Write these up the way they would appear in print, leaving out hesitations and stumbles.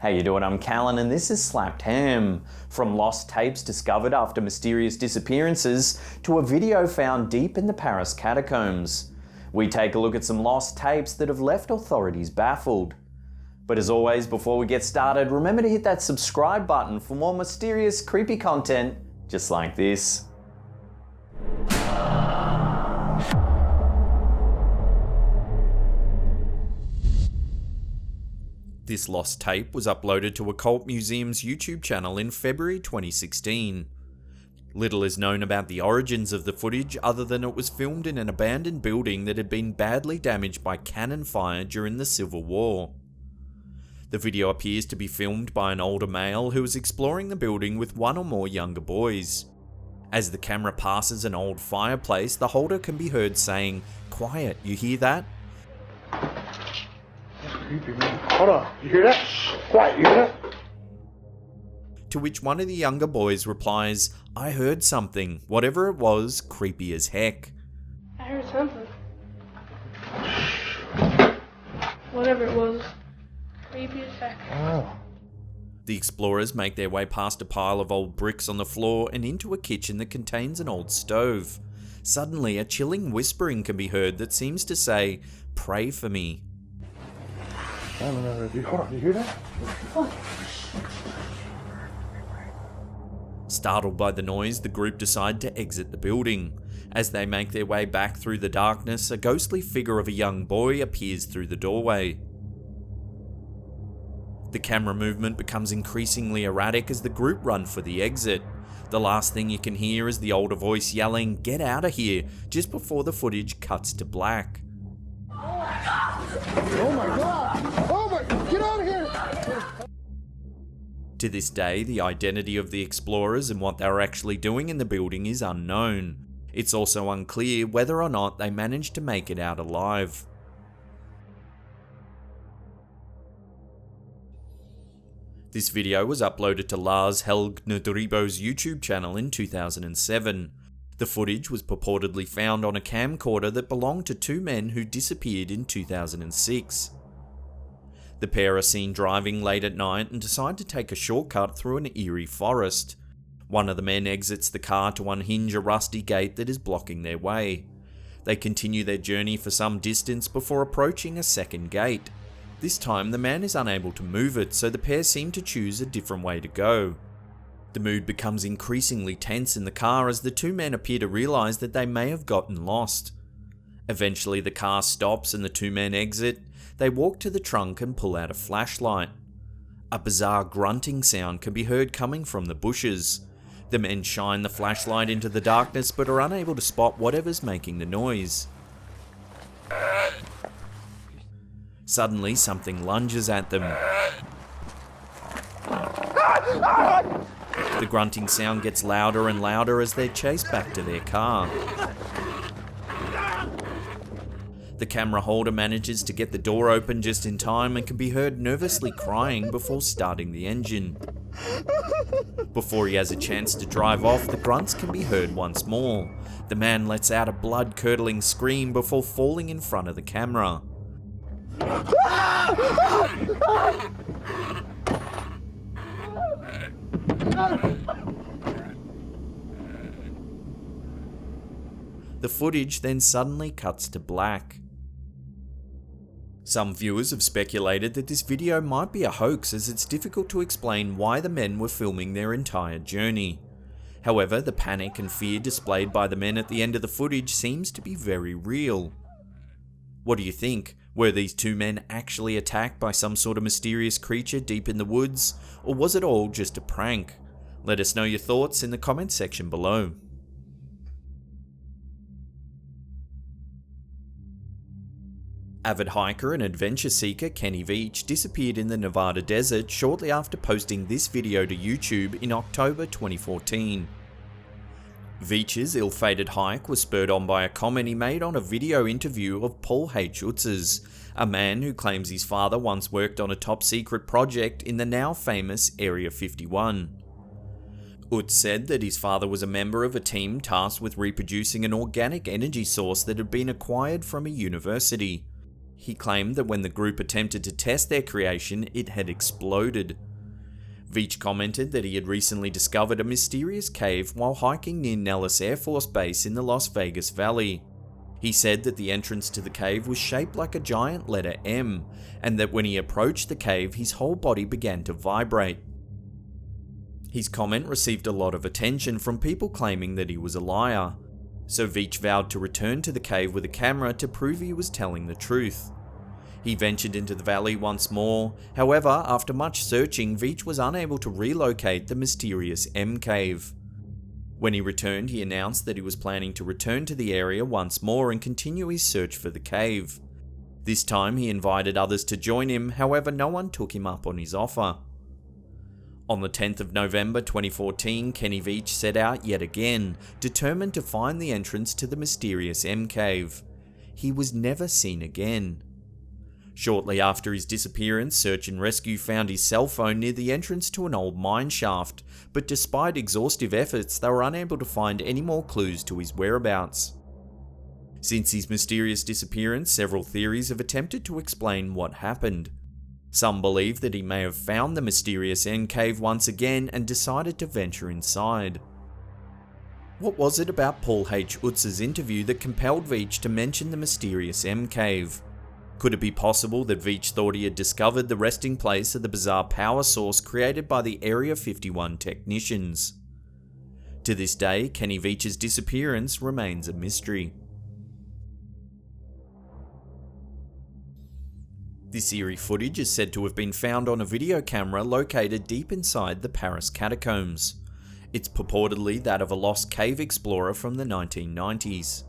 How you doing? I'm Callan and this is Slapped Ham. From lost tapes discovered after mysterious disappearances to a video found deep in the Paris catacombs. We take a look at some lost tapes that have left authorities baffled. But as always, before we get started, remember to hit that subscribe button for more mysterious, creepy content just like this. This lost tape was uploaded to Occult Museum's YouTube channel in February 2016. Little is known about the origins of the footage other than it was filmed in an abandoned building that had been badly damaged by cannon fire during the Civil War. The video appears to be filmed by an older male who is exploring the building with one or more younger boys. As the camera passes an old fireplace, the holder can be heard saying, "Quiet, you hear that?" Creepy, man. Hold on. You hear that? Quiet, you hear that? To which one of the younger boys replies, "I heard something. Whatever it was, creepy as heck." I heard something. Whatever it was, creepy as heck. Oh. The explorers make their way past a pile of old bricks on the floor and into a kitchen that contains an old stove. Suddenly, a chilling whispering can be heard that seems to say, "Pray for me." Hold on, you hear that? Startled by the noise, the group decide to exit the building. As they make their way back through the darkness, a ghostly figure of a young boy appears through the doorway. The camera movement becomes increasingly erratic as the group run for the exit. The last thing you can hear is the older voice yelling, "Get out of here," just before the footage cuts to black. Oh my god! Oh my god! Get out of here! To this day, the identity of the explorers and what they were actually doing in the building is unknown. It's also unclear whether or not they managed to make it out alive. This video was uploaded to Lars Helgnedribo's YouTube channel in 2007. The footage was purportedly found on a camcorder that belonged to two men who disappeared in 2006. The pair are seen driving late at night and decide to take a shortcut through an eerie forest. One of the men exits the car to unhinge a rusty gate that is blocking their way. They continue their journey for some distance before approaching a second gate. This time the man is unable to move it, so the pair seem to choose a different way to go. The mood becomes increasingly tense in the car as the two men appear to realise that they may have gotten lost. Eventually the car stops and the two men exit. They walk to the trunk and pull out a flashlight. A bizarre grunting sound can be heard coming from the bushes. The men shine the flashlight into the darkness but are unable to spot whatever's making the noise. Suddenly something lunges at them. The grunting sound gets louder and louder as they're chased back to their car. The camera holder manages to get the door open just in time and can be heard nervously crying before starting the engine. Before he has a chance to drive off, the grunts can be heard once more. The man lets out a blood-curdling scream before falling in front of the camera. The footage then suddenly cuts to black. Some viewers have speculated that this video might be a hoax as it's difficult to explain why the men were filming their entire journey. However, the panic and fear displayed by the men at the end of the footage seems to be very real. What do you think? Were these two men actually attacked by some sort of mysterious creature deep in the woods, or was it all just a prank? Let us know your thoughts in the comments section below. Avid hiker and adventure seeker Kenny Veach disappeared in the Nevada desert shortly after posting this video to YouTube in October 2014. Veach's ill-fated hike was spurred on by a comment he made on a video interview of Paul H. Utz's, a man who claims his father once worked on a top-secret project in the now-famous Area 51. Utz said that his father was a member of a team tasked with reproducing an organic energy source that had been acquired from a university. He claimed that when the group attempted to test their creation, it had exploded. Veach commented that he had recently discovered a mysterious cave while hiking near Nellis Air Force Base in the Las Vegas Valley. He said that the entrance to the cave was shaped like a giant letter M, and that when he approached the cave, his whole body began to vibrate. His comment received a lot of attention from people claiming that he was a liar, so Veach vowed to return to the cave with a camera to prove he was telling the truth. He ventured into the valley once more. However, after much searching, Veach was unable to relocate the mysterious M cave. When he returned, he announced that he was planning to return to the area once more and continue his search for the cave. This time he invited others to join him, however no one took him up on his offer. On the 10th of November 2014, Kenny Veach set out yet again, determined to find the entrance to the mysterious M cave. He was never seen again. Shortly after his disappearance, search and rescue found his cell phone near the entrance to an old mine shaft, but despite exhaustive efforts, they were unable to find any more clues to his whereabouts. Since his mysterious disappearance, several theories have attempted to explain what happened. Some believe that he may have found the mysterious M cave once again and decided to venture inside. What was it about Paul H. Utz's interview that compelled Veach to mention the mysterious M cave? Could it be possible that Veach thought he had discovered the resting place of the bizarre power source created by the Area 51 technicians? To this day, Kenny Veach's disappearance remains a mystery. This eerie footage is said to have been found on a video camera located deep inside the Paris catacombs. It's purportedly that of a lost cave explorer from the 1990s.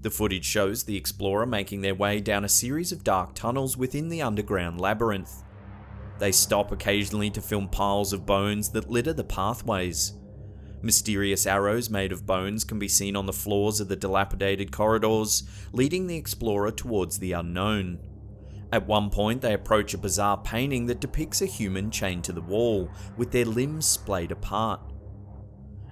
The footage shows the explorer making their way down a series of dark tunnels within the underground labyrinth. They stop occasionally to film piles of bones that litter the pathways. Mysterious arrows made of bones can be seen on the floors of the dilapidated corridors, leading the explorer towards the unknown. At one point, they approach a bizarre painting that depicts a human chained to the wall, with their limbs splayed apart.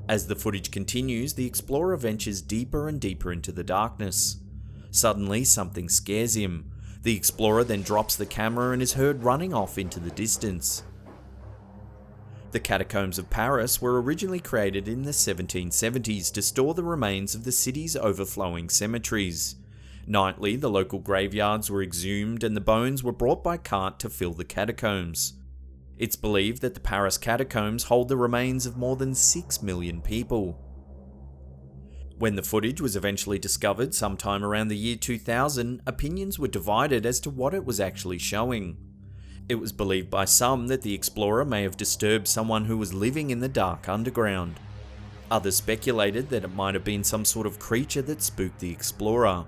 As the footage continues, the explorer ventures deeper and deeper into the darkness. Suddenly, something scares him. The explorer then drops the camera and is heard running off into the distance. The catacombs of Paris were originally created in the 1770s to store the remains of the city's overflowing cemeteries. Nightly, the local graveyards were exhumed and the bones were brought by cart to fill the catacombs. It's believed that the Paris catacombs hold the remains of more than 6 million people. When the footage was eventually discovered sometime around the year 2000, opinions were divided as to what it was actually showing. It was believed by some that the explorer may have disturbed someone who was living in the dark underground. Others speculated that it might have been some sort of creature that spooked the explorer.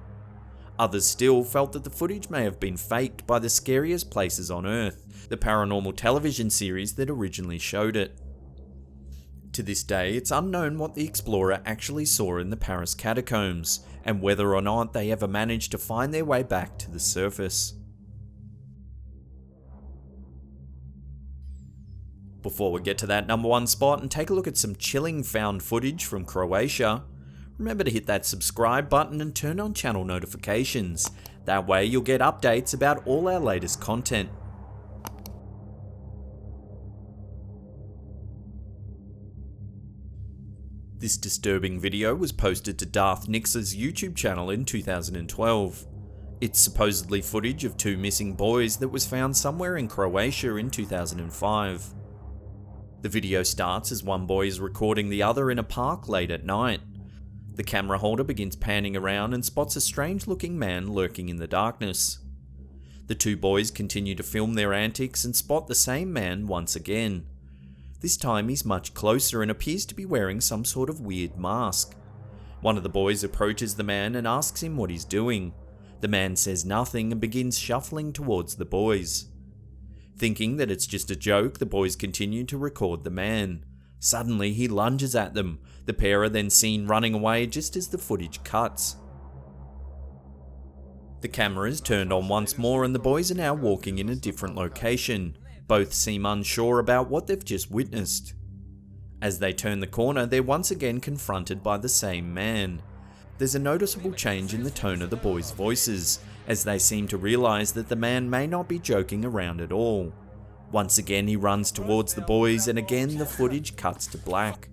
Others still felt that the footage may have been faked by the Scariest Places on Earth, the paranormal television series that originally showed it. To this day, it's unknown what the explorer actually saw in the Paris catacombs, and whether or not they ever managed to find their way back to the surface. Before we get to that number one spot and take a look at some chilling found footage from Croatia, remember to hit that subscribe button and turn on channel notifications. That way you'll get updates about all our latest content. This disturbing video was posted to Darth Nix's YouTube channel in 2012. It's supposedly footage of two missing boys that was found somewhere in Croatia in 2005. The video starts as one boy is recording the other in a park late at night. The camera holder begins panning around and spots a strange looking man lurking in the darkness. The two boys continue to film their antics and spot the same man once again. This time he's much closer and appears to be wearing some sort of weird mask. One of the boys approaches the man and asks him what he's doing. The man says nothing and begins shuffling towards the boys. Thinking that it's just a joke, the boys continue to record the man. Suddenly he lunges at them. The pair are then seen running away just as the footage cuts. The camera is turned on once more and the boys are now walking in a different location. Both seem unsure about what they've just witnessed. As they turn the corner, they're once again confronted by the same man. there's a noticeable change in the tone of the boys' voices, as they seem to realise that the man may not be joking around at all. Once again he runs towards the boys, and again the footage cuts to black.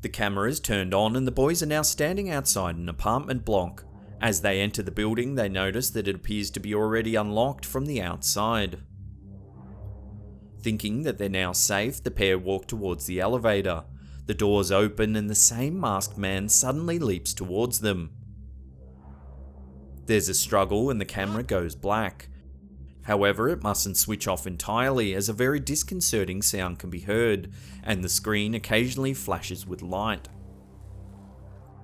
The camera is turned on and the boys are now standing outside an apartment block. As they enter the building, they notice that it appears to be already unlocked from the outside. Thinking that they're now safe, the pair walk towards the elevator. The doors open and the same masked man suddenly leaps towards them. There's a struggle and the camera goes black. However, it mustn't switch off entirely, as a very disconcerting sound can be heard, and the screen occasionally flashes with light.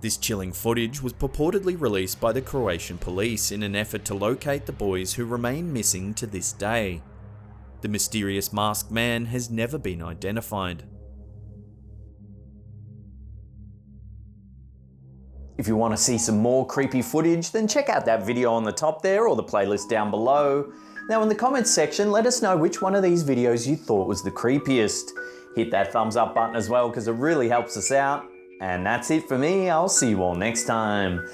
This chilling footage was purportedly released by the Croatian police in an effort to locate the boys who remain missing to this day. The mysterious masked man has never been identified. If you want to see some more creepy footage, then check out that video on the top there or the playlist down below. Now in the comments section, let us know which one of these videos you thought was the creepiest. Hit that thumbs up button as well because it really helps us out. And that's it for me. I'll see you all next time.